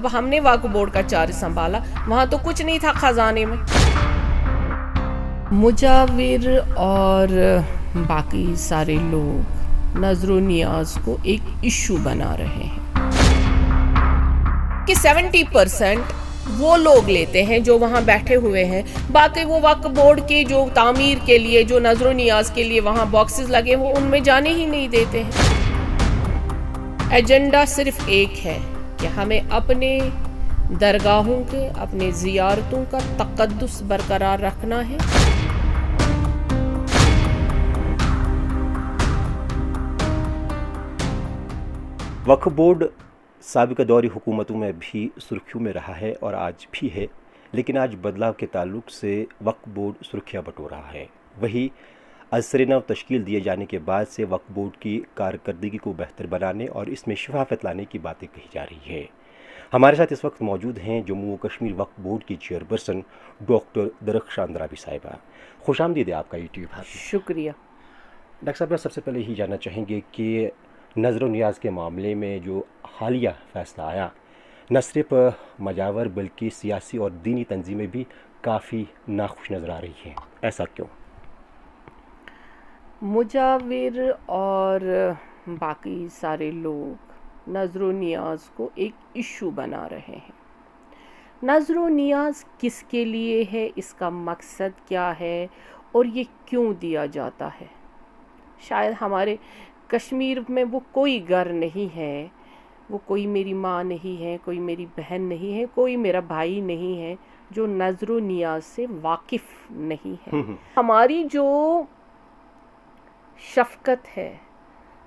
جب ہم نے وقف بورڈ کا چارج سنبھالا وہاں تو کچھ نہیں تھا خزانے میں. مجاور اور باقی سارے لوگ نظر و نیاز کو ایک ایشو بنا رہے ہیں کہ 70% وہ لوگ لیتے ہیں جو وہاں بیٹھے ہوئے ہیں, باقی وہ وقف بورڈ کی جو تعمیر کے لیے, جو نظر و نیاز کے لیے وہاں باکسز لگے وہ ان میں جانے ہی نہیں دیتے ہیں. ایجنڈا صرف ایک ہے کہ ہمیں اپنے درگاہوں کے, اپنے زیارتوں کا تقدس برقرار رکھنا ہے. وقف بورڈ سابقہ دوری حکومتوں میں بھی سرخیوں میں رہا ہے اور آج بھی ہے, لیکن آج بدلاؤ کے تعلق سے وقف بورڈ سرخیاں بٹور رہا ہے. وہی از سر نو تشکیل دیے جانے کے بعد سے وقف بورڈ کی کارکردگی کو بہتر بنانے اور اس میں شفافیت لانے کی باتیں کہی جا رہی ہے. ہمارے ساتھ اس وقت موجود ہیں جموں و کشمیر وقف بورڈ کی چیئرپرسن ڈاکٹر درخشان درابی صاحبہ. خوش آمدید آپ کا یوٹیوب پر. شکریہ. ڈاکٹر صاحب, سب سے پہلے یہی جاننا چاہیں گے کہ نظر و نیاز کے معاملے میں جو حالیہ فیصلہ آیا, نہ صرف مجاور بلکہ سیاسی اور دینی تنظیمیں بھی کافی ناخوش نظر آ رہی ہیں, ایسا کیوں؟ مجاور اور باقی سارے لوگ نظر و نیاز کو ایک ایشو بنا رہے ہیں. نظر و نیاز کس کے لیے ہے, اس کا مقصد کیا ہے اور یہ کیوں دیا جاتا ہے؟ شاید ہمارے کشمیر میں وہ کوئی گھر نہیں ہے, وہ کوئی میری ماں نہیں ہے, کوئی میری بہن نہیں ہے, کوئی میرا بھائی نہیں ہے جو نظر و نیاز سے واقف نہیں ہے. ہماری جو شفقت ہے,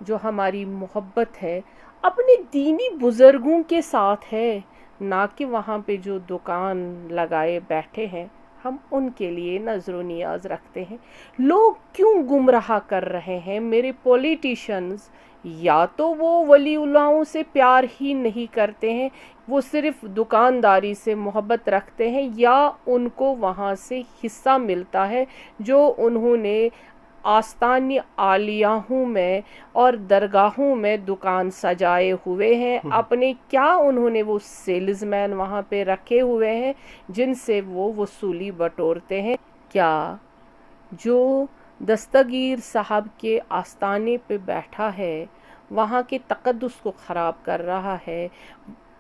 جو ہماری محبت ہے, اپنے دینی بزرگوں کے ساتھ ہے, نہ کہ وہاں پہ جو دکان لگائے بیٹھے ہیں ہم ان کے لیے نظر و نیاز رکھتے ہیں. لوگ کیوں گمراہ کر رہے ہیں؟ میرے پولیٹیشنز یا تو وہ ولی اللہوں سے پیار ہی نہیں کرتے ہیں, وہ صرف دکانداری سے محبت رکھتے ہیں, یا ان کو وہاں سے حصہ ملتا ہے جو انہوں نے آستان عالیہوں میں اور درگاہوں میں دکان سجائے ہوئے ہیں. اپنے کیا انہوں نے وہ سیلز مین وہاں پہ رکھے ہوئے ہیں جن سے وہ وصولی بٹورتے ہیں. کیا جو دستگیر صاحب کے آستانے پہ بیٹھا ہے وہاں کے تقدس کو خراب کر رہا ہے,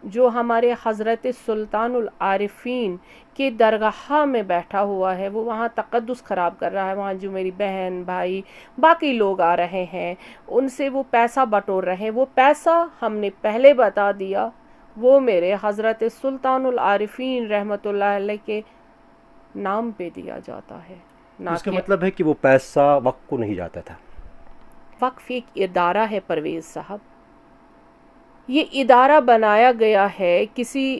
جو ہمارے حضرت سلطان العارفین کے درگاہ میں بیٹھا ہوا ہے وہ وہاں تقدس خراب کر رہا ہے, وہاں جو میری بہن بھائی باقی لوگ آ رہے ہیں ان سے وہ پیسہ بٹور رہے ہیں, وہ پیسہ ہم نے پہلے بتا دیا وہ میرے حضرت سلطان العارفین رحمۃ اللہ علیہ کے نام پہ دیا جاتا ہے. اس کا مطلب ہے کہ وہ پیسہ وقف کو نہیں جاتا تھا. وقف ایک ادارہ ہے پرویز صاحب, یہ ادارہ بنایا گیا ہے کسی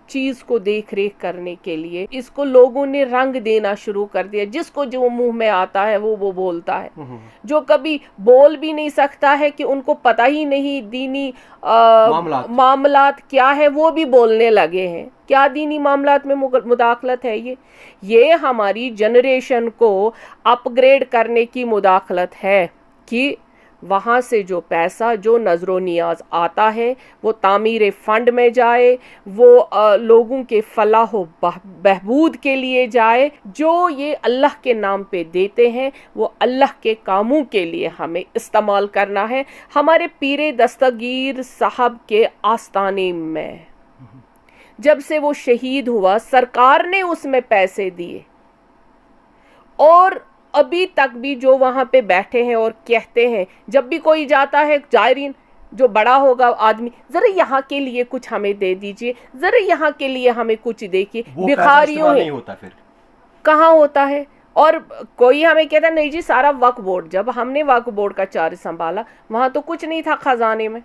چیز کو دیکھ ریکھ کرنے کے لیے. اس کو لوگوں نے رنگ دینا شروع کر دیا, جس کو جو منہ میں آتا ہے وہ بولتا ہے, جو کبھی بول بھی نہیں سکتا ہے کہ ان کو پتہ ہی نہیں دینی معاملات کیا ہے وہ بھی بولنے لگے ہیں. کیا دینی معاملات میں مداخلت ہے؟ یہ ہماری جنریشن کو اپ گریڈ کرنے کی مداخلت ہے کہ وہاں سے جو پیسہ جو نظر و نیاز آتا ہے وہ تعمیر فنڈ میں جائے, وہ لوگوں کے فلاح و بہبود کے لیے جائے. جو یہ اللہ کے نام پہ دیتے ہیں وہ اللہ کے کاموں کے لیے ہمیں استعمال کرنا ہے. ہمارے پیر دستگیر صاحب کے آستانے میں جب سے وہ شہید ہوا سرکار نے اس میں پیسے دیے, اور ابھی تک بھی جو وہاں پہ بیٹھے ہیں اور کہتے ہیں, جب بھی کوئی جاتا ہے زائرین جو بڑا ہوگا آدمی, ذرا یہاں کے لیے کچھ ہمیں دے دیجئے, ذرا یہاں کے لیے ہمیں کچھ دیکھیے. بھکاریوں نہیں ہوتا پھر کہاں ہوتا ہے؟ اور کوئی ہمیں کہتا نہیں جی سارا وقف بورڈ, جب ہم نے وقف بورڈ کا چارج سنبھالا وہاں تو کچھ نہیں تھا خزانے میں,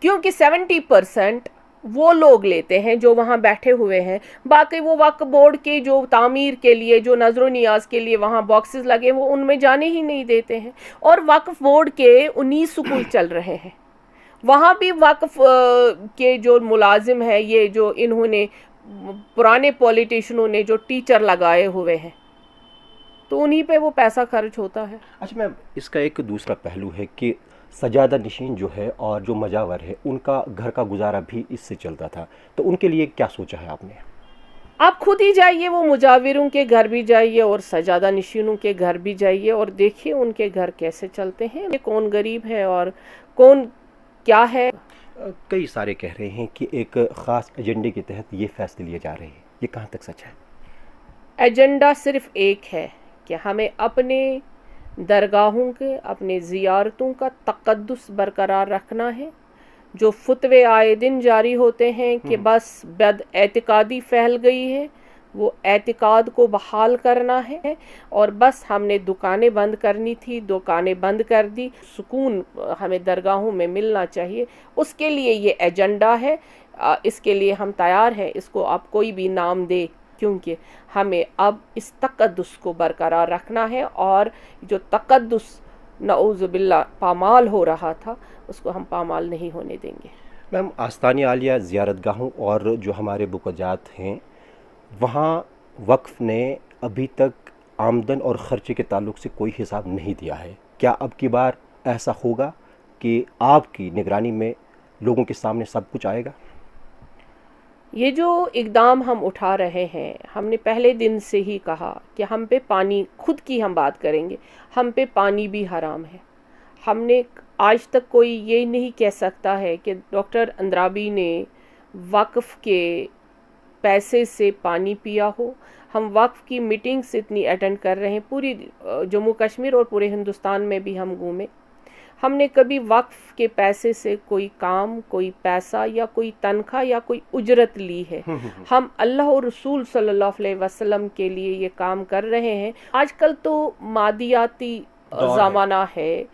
کیونکہ 70% وہ لوگ لیتے ہیں جو وہاں بیٹھے ہوئے ہیں, باقی وہ وقف بورڈ کے جو تعمیر کے لیے, جو نظر و نیاز کے لیے وہاں باکسز لگے وہ ان میں جانے ہی نہیں دیتے ہیں. اور وقف بورڈ کے 19 سکول چل رہے ہیں, وہاں بھی وقف کے جو ملازم ہیں, یہ جو انہوں نے پرانے پولیٹیشنوں نے جو ٹیچر لگائے ہوئے ہیں تو انہی پہ وہ پیسہ خرچ ہوتا ہے. اچھا میم, اس کا ایک دوسرا پہلو ہے کہ سجادہ نشین جو ہے اور جو مجاور ہے ان کا گھر کا گزارا بھی اس سے چلتا تھا، تو ان کے لیے کیا سوچا ہے آپ نے؟ آپ خود ہی جائیے، وہ مجاوروں کے گھر بھی جائیے اور سجادہ نشینوں کے گھر بھی جائیے اور دیکھیے ان کے گھر کیسے چلتے ہیں، کون غریب ہے اور کون کیا ہے۔ کئی سارے کہہ رہے ہیں کہ ایک خاص ایجنڈے کے تحت یہ فیصلے لیے جا رہے ہیں، یہ کہاں تک سچ ہے؟ ایجنڈا صرف ایک ہے کہ ہمیں اپنے درگاہوں کے، اپنے زیارتوں کا تقدس برقرار رکھنا ہے۔ جو فتوے آئے دن جاری ہوتے ہیں کہ بس بد اعتقادی پھیل گئی ہے، وہ اعتقاد کو بحال کرنا ہے، اور بس ہم نے دکانیں بند کرنی تھی، دکانیں بند کر دی، سکون ہمیں درگاہوں میں ملنا چاہیے، اس کے لیے یہ ایجنڈا ہے۔ اس کے لیے ہم تیار ہیں، اس کو آپ کوئی بھی نام دے، کیونکہ ہمیں اب اس تقدس کو برقرار رکھنا ہے، اور جو تقدس نعوذ باللہ پامال ہو رہا تھا اس کو ہم پامال نہیں ہونے دیں گے۔ میم، آستان عالیہ زیارت گاہوں اور جو ہمارے بقجات ہیں وہاں وقف نے ابھی تک آمدن اور خرچے کے تعلق سے کوئی حساب نہیں دیا ہے، کیا اب کی بار ایسا ہوگا کہ آپ کی نگرانی میں لوگوں کے سامنے سب کچھ آئے گا؟ یہ جو اقدام ہم اٹھا رہے ہیں، ہم نے پہلے دن سے ہی کہا کہ ہم پہ پانی، خود کی ہم بات کریں گے، ہم پہ پانی بھی حرام ہے۔ ہم نے آج تک کوئی یہ نہیں کہہ سکتا ہے کہ ڈاکٹر اندرابی نے وقف کے پیسے سے پانی پیا ہو۔ ہم وقف کی میٹنگز اتنی اٹینڈ کر رہے ہیں، پوری جموں کشمیر اور پورے ہندوستان میں بھی ہم گھومے، ہم نے کبھی وقف کے پیسے سے کوئی کام، کوئی پیسہ یا کوئی تنخواہ یا کوئی اجرت لی ہے۔ ہم اللہ اور رسول صلی اللہ علیہ وسلم کے لیے یہ کام کر رہے ہیں۔ آج کل تو مادیاتی زمانہ ہے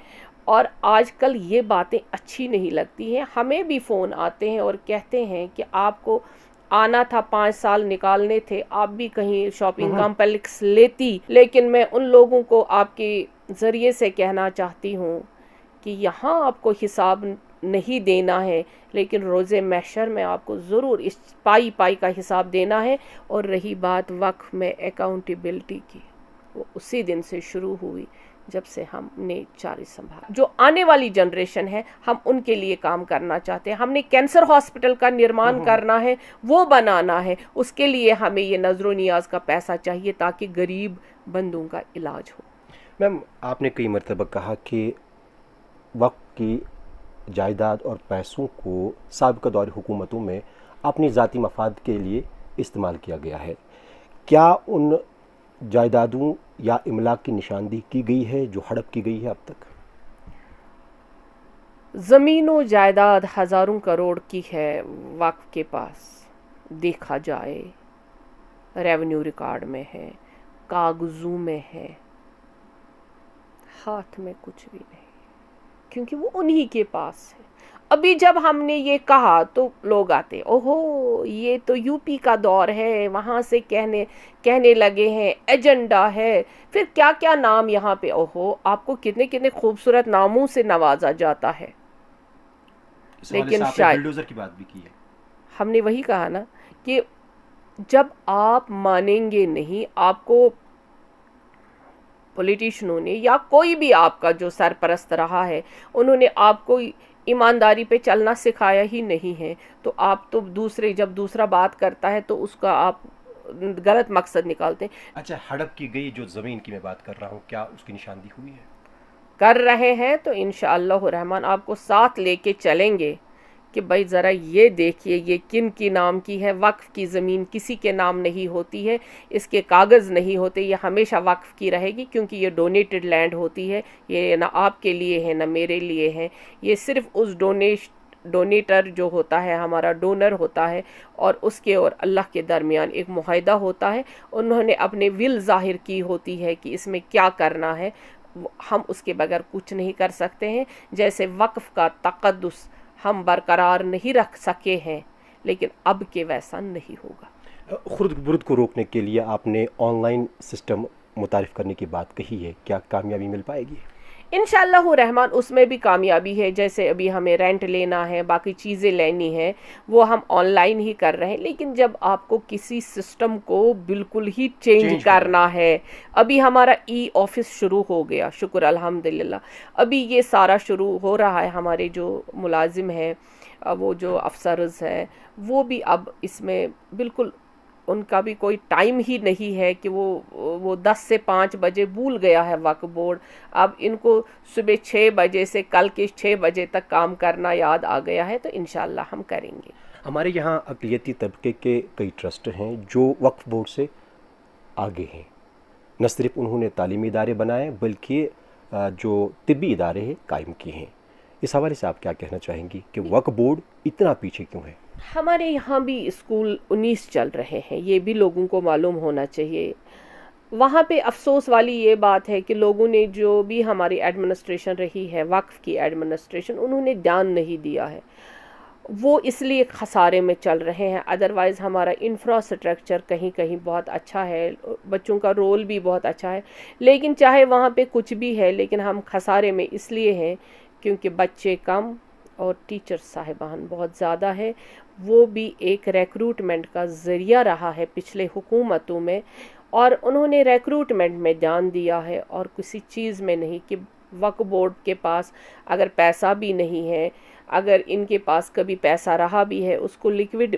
اور آج کل یہ باتیں اچھی نہیں لگتی ہیں۔ ہمیں بھی فون آتے ہیں اور کہتے ہیں کہ آپ کو آنا تھا، 5 سال نکالنے تھے، آپ بھی کہیں شاپنگ کمپلیکس لیتی، لیکن میں ان لوگوں کو آپ کے ذریعے سے کہنا چاہتی ہوں کہ یہاں آپ کو حساب نہیں دینا ہے، لیکن روز محشر میں آپ کو ضرور اس پائی پائی کا حساب دینا ہے۔ اور رہی بات وقف میں اکاؤنٹیبلٹی کی، وہ اسی دن سے شروع ہوئی جب سے ہم نے چارج سنبھالا۔ جو آنے والی جنریشن ہے ہم ان کے لیے کام کرنا چاہتے ہیں۔ ہم نے کینسر ہاسپٹل کا نرمان کرنا ہے، وہ بنانا ہے، اس کے لیے ہمیں یہ نظر و نیاز کا پیسہ چاہیے تاکہ غریب بندوں کا علاج ہو۔ میم، آپ نے کئی مرتبہ کہا کہ وقف کی جائیداد اور پیسوں کو سابقہ دور حکومتوں میں اپنی ذاتی مفاد کے لیے استعمال کیا گیا ہے، کیا ان جائیدادوں یا املاک کی نشاندہی کی گئی ہے جو ہڑپ کی گئی ہے اب تک؟ زمین و جائیداد ہزاروں کروڑ کی ہے وقف کے پاس، دیکھا جائے ریونیو ریکارڈ میں ہے، کاغذوں میں ہے، ہاتھ میں کچھ بھی نہیں، کیونکہ وہ انہی کے پاس ہے۔ ابھی جب ہم نے یہ کہا تو لوگ آتے، اوہو یہ تو یو پی کا دور ہے، وہاں سے کہنے لگے ہیں ایجنڈا ہے، پھر کیا کیا نام یہاں پہ، اوہو آپ کو کتنے کتنے خوبصورت ناموں سے نوازا جاتا ہے۔ لیکن شاید بلڈوزر کی بات بھی کی ہے، ہم نے وہی کہا نا کہ جب آپ مانیں گے نہیں، آپ کو پولیٹیشنوں نے یا کوئی بھی آپ کا جو سرپرست رہا ہے انہوں نے آپ کو ایمانداری پہ چلنا سکھایا ہی نہیں ہے، تو آپ تو جب دوسرا بات کرتا ہے تو اس کا آپ غلط مقصد نکالتے ہیں۔ اچھا، ہڑپ کی گئی جو زمین کی میں بات کر رہا ہوں، کیا اس کی نشاندہی ہوئی ہے؟ کر رہے ہیں تو انشاءاللہ الرحمن آپ کو ساتھ لے کے چلیں گے کہ بھائی ذرا یہ دیکھیے یہ کن کی نام کی ہے۔ وقف کی زمین کسی کے نام نہیں ہوتی ہے، اس کے کاغذ نہیں ہوتے، یہ ہمیشہ وقف کی رہے گی، کیونکہ یہ ڈونیٹڈ لینڈ ہوتی ہے، یہ نہ آپ کے لیے ہے نہ میرے لیے ہے، یہ صرف اس ڈونیٹر جو ہوتا ہے، ہمارا ڈونر ہوتا ہے، اور اس کے اور اللہ کے درمیان ایک معاہدہ ہوتا ہے، انہوں نے اپنے ول ظاہر کی ہوتی ہے کہ اس میں کیا کرنا ہے، ہم اس کے بغیر کچھ نہیں کر سکتے ہیں۔ جیسے وقف کا تقدس ہم برقرار نہیں رکھ سکے ہیں، لیکن اب کے ویسا نہیں ہوگا۔ خرد برد کو روکنے کے لیے آپ نے آن لائن سسٹم متعارف کرنے کی بات کہی ہے، کیا کامیابی مل پائے گی؟ انشاءاللہ رحمان اس میں بھی کامیابی ہے. جیسے ابھی ہمیں رینٹ لینا ہے, باقی چیزیں لینی ہیں, وہ ہم آن لائن ہی کر رہے ہیں. لیکن جب آپ کو کسی سسٹم کو بالکل ہی چینج کرنا ہے, ابھی ہمارا ای آفس شروع ہو گیا, شکر الحمدللہ. ابھی یہ سارا شروع ہو رہا ہے. ہمارے جو ملازم ہیں, وہ جو افسرز ہیں, وہ بھی اب اس میں بالکل ان کا بھی کوئی ٹائم ہی نہیں ہے کہ وہ 10 سے 5 بجے بھول گیا ہے وقف بورڈ. اب ان کو صبح 6 بجے سے کل کے 6 بجے تک کام کرنا یاد آ گیا ہے. تو انشاءاللہ ہم کریں گے. ہمارے یہاں اقلیتی طبقے کے کئی ٹرسٹ ہیں جو وقف بورڈ سے آگے ہیں. نہ صرف انہوں نے تعلیمی ادارے بنائے بلکہ جو طبی ادارے ہیں قائم کیے ہیں. اس حوالے سے آپ کیا کہنا چاہیں گی کہ وقف بورڈ اتنا پیچھے کیوں ہے؟ ہمارے یہاں بھی اسکول 19 چل رہے ہیں, یہ بھی لوگوں کو معلوم ہونا چاہیے. وہاں پہ افسوس والی یہ بات ہے کہ لوگوں نے جو بھی ہماری ایڈمنسٹریشن رہی ہے, وقف کی ایڈمنسٹریشن, انہوں نے دھیان نہیں دیا ہے. وہ اس لیے خسارے میں چل رہے ہیں. ادروائز ہمارا انفراسٹرکچر کہیں کہیں بہت اچھا ہے, بچوں کا رول بھی بہت اچھا ہے. لیکن چاہے وہاں پہ کچھ بھی ہے, لیکن ہم خسارے میں اس لیے ہیں کیونکہ بچے کم اور ٹیچر صاحبان بہت زیادہ ہے. وہ بھی ایک ریکروٹمنٹ کا ذریعہ رہا ہے پچھلے حکومتوں میں, اور انہوں نے ریکروٹمنٹ میں دھیان دیا ہے اور کسی چیز میں نہیں. کہ وقف بورڈ کے پاس اگر پیسہ بھی نہیں ہے, اگر ان کے پاس کبھی پیسہ رہا بھی ہے, اس کو لیکوڈ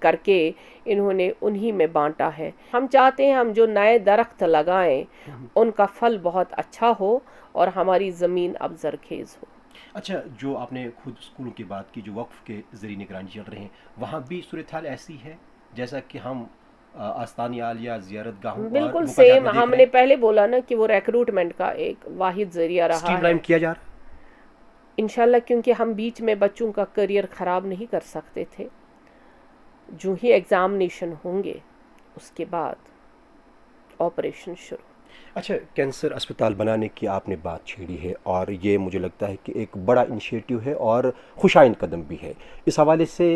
کر کے انہوں نے انہی میں بانٹا ہے. ہم چاہتے ہیں ہم جو نئے درخت لگائیں ان کا پھل بہت اچھا ہو اور ہماری زمین اب زرخیز ہو. اچھا, جو آپ نے خود اسکولوں کی بات کی جو وقف کے ذریعے نگرانی چل رہے ہیں, وہاں بھی صورتحال ایسی ہے جیسا کہ ہم آستانیال یا زیارت گاہوں بالکل سیم ہم نے پہلے بولا نا کہ وہ ریکروٹمنٹ کا ایک واحد ذریعہ رہا ہے. اسٹریم لائن کیا جا رہا ہے انشاءاللہ, کیونکہ ہم بیچ میں بچوں کا کریئر خراب نہیں کر سکتے تھے. جو ہی ایگزامینیشن ہوں گے اس کے بعد آپریشن شروع. اچھا, کینسر اسپتال بنانے کی آپ نے بات چھیڑی ہے اور یہ مجھے لگتا ہے کہ ایک بڑا انیشیٹو ہے اور خوشائند قدم بھی ہے. اس حوالے سے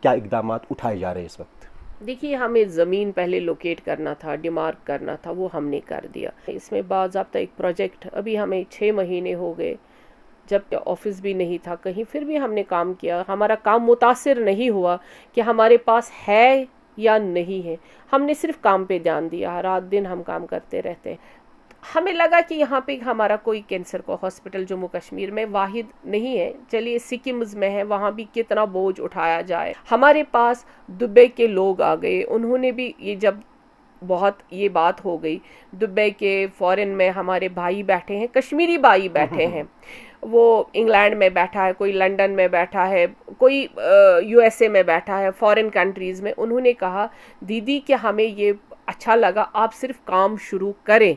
کیا اقدامات اٹھائے جا رہے ہیں اس وقت؟ دیکھیے, ہمیں زمین پہلے لوکیٹ کرنا تھا, ڈیمارک کرنا تھا, وہ ہم نے کر دیا. اس میں باضابطہ ایک پروجیکٹ, ابھی ہمیں 6 مہینے ہو گئے جب آفس بھی نہیں تھا کہیں, پھر بھی ہم نے کام کیا. ہمارا کام متاثر نہیں ہوا کہ ہمارے پاس ہے یا نہیں ہے, ہم نے صرف کام پہ دھیان دیا. رات دن ہم کام کرتے رہتے. ہمیں لگا کہ یہاں پہ ہمارا کوئی کینسر کا ہاسپٹل جموں کشمیر میں واحد نہیں ہے. چلیے سکمز میں ہے, وہاں بھی کتنا بوجھ اٹھایا جائے. ہمارے پاس دبئی کے لوگ آ گئے, انہوں نے بھی یہ جب بہت یہ بات ہو گئی, دبئی کے فورن میں ہمارے بھائی بیٹھے ہیں, کشمیری بھائی بیٹھے ہیں, وہ انگلینڈ میں بیٹھا ہے, کوئی لنڈن میں بیٹھا ہے, کوئی یو ایس اے میں بیٹھا ہے, فورن کنٹریز میں. انہوں نے کہا دیدی کہ ہمیں یہ اچھا لگا, آپ صرف کام شروع کریں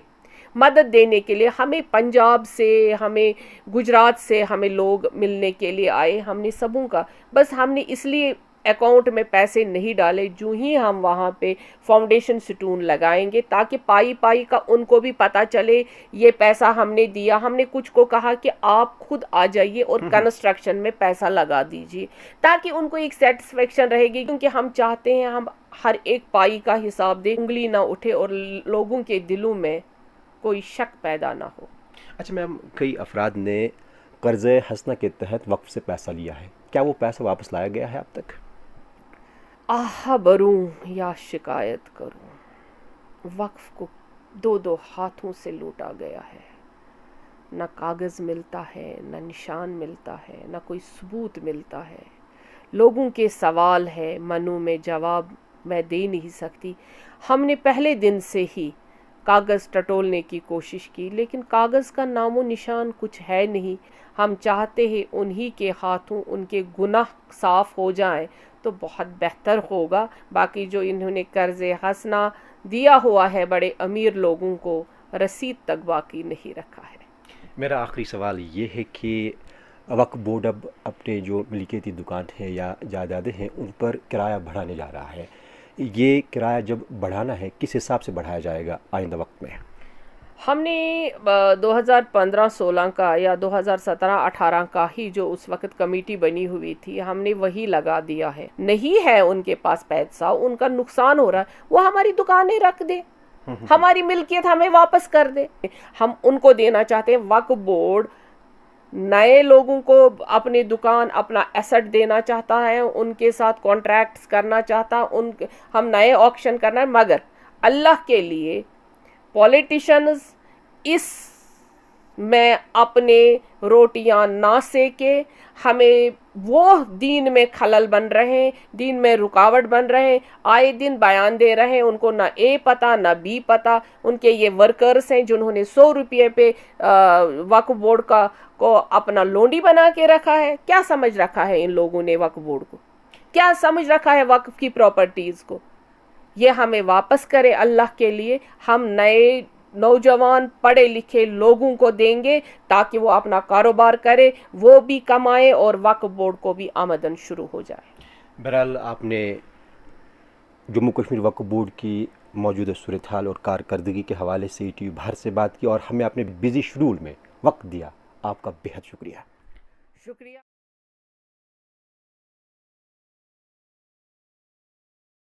مدد دینے کے لیے. ہمیں پنجاب سے, ہمیں گجرات سے ہمیں لوگ ملنے کے لیے آئے. ہم نے سبوں کا, بس ہم نے اس لیے اکاؤنٹ میں پیسے نہیں ڈالے. جو ہی ہم وہاں پہ فاؤنڈیشن سٹون لگائیں گے تاکہ پائی پائی کا ان کو بھی پتہ چلے یہ پیسہ ہم نے دیا. ہم نے کچھ کو کہا کہ آپ خود آ جائیے اور کنسٹرکشن میں پیسہ لگا دیجیے تاکہ ان کو ایک سیٹسفیکشن رہے گی, کیونکہ ہم چاہتے ہیں ہم ہر ایک پائی کا حساب دیں, انگلی نہ اٹھے اور لوگوں کے دلوں میں کوئی شک پیدا نہ ہو. اچھا میم, کئی افراد نے قرض حسنہ کے تحت وقف سے پیسہ لیا ہے, کیا وہ پیسہ واپس لایا گیا ہے اب تک؟ آہ بروں یا شکایت کروں, وقف کو 2 ہاتھوں سے لوٹا گیا ہے. نہ کاغذ ملتا ہے, نہ نشان ملتا ہے, نہ کوئی ثبوت ملتا ہے. لوگوں کے سوال ہے, منو میں جواب میں دے نہیں سکتی. ہم نے پہلے دن سے ہی کاغذ ٹٹولنے کی کوشش کی, لیکن کاغذ کا نام و نشان کچھ ہے نہیں. ہم چاہتے ہیں انہی کے ہاتھوں ان کے گناہ صاف ہو جائیں تو بہت بہتر ہوگا. باقی جو انہوں نے قرض حسنہ دیا ہوا ہے بڑے امیر لوگوں کو, رسید تک باقی نہیں رکھا ہے. میرا آخری سوال یہ ہے کہ وقف بورڈ اب اپنے جو ملکیتی دکان ہے یا جائیدادیں ہیں ان پر کرایہ بڑھانے جا رہا ہے. یہ کرایہ جب بڑھانا ہے کس حساب سے بڑھایا جائے گا آئندہ وقت میں؟ ہم نے 2015-16 کا یا 2017-18 کا ہی جو اس وقت کمیٹی بنی ہوئی تھی, ہم نے وہی لگا دیا ہے. نہیں ہے ان کے پاس پیسہ, ان کا نقصان ہو رہا ہے, وہ ہماری دکانیں رکھ دے. ہماری ملکیت ہمیں واپس کر دے. ہم ان کو دینا چاہتے ہیں. وقف بورڈ نئے لوگوں کو اپنی دکان اپنا ایسٹ دینا چاہتا ہے, ان کے ساتھ کانٹریکٹس کرنا چاہتا, ہم نئے آکشن کرنا ہے. مگر اللہ کے لیے پولیٹیشنز اس میں اپنے روٹیاں نہ سیکے. ہمیں وہ دین میں خلل بن رہے ہیں, دین میں رکاوٹ بن رہے ہیں, آئے دن بیان دے رہے ہیں, ان کو نہ اے پتہ نہ بی پتہ. ان کے یہ ورکرز ہیں جنہوں نے 100 روپے پہ وقف بورڈ کو اپنا لونڈی بنا کے رکھا ہے. کیا سمجھ رکھا ہے ان لوگوں نے وقف بورڈ کو؟ کیا سمجھ رکھا ہے وقف کی پراپرٹیز کو؟ یہ ہمیں واپس کرے اللہ کے لیے. ہم نئے نوجوان پڑھے لکھے لوگوں کو دیں گے تاکہ وہ اپنا کاروبار کرے, وہ بھی کمائے اور وقف بورڈ کو بھی آمدن شروع ہو جائے. بہرحال آپ نے جموں کشمیر وقف بورڈ کی موجودہ صورتحال اور کارکردگی کے حوالے سے ETV بہار سے بات کی اور ہمیں اپنے بزی شیڈول میں وقت دیا. آپ کا بہت شکریہ. شکریہ.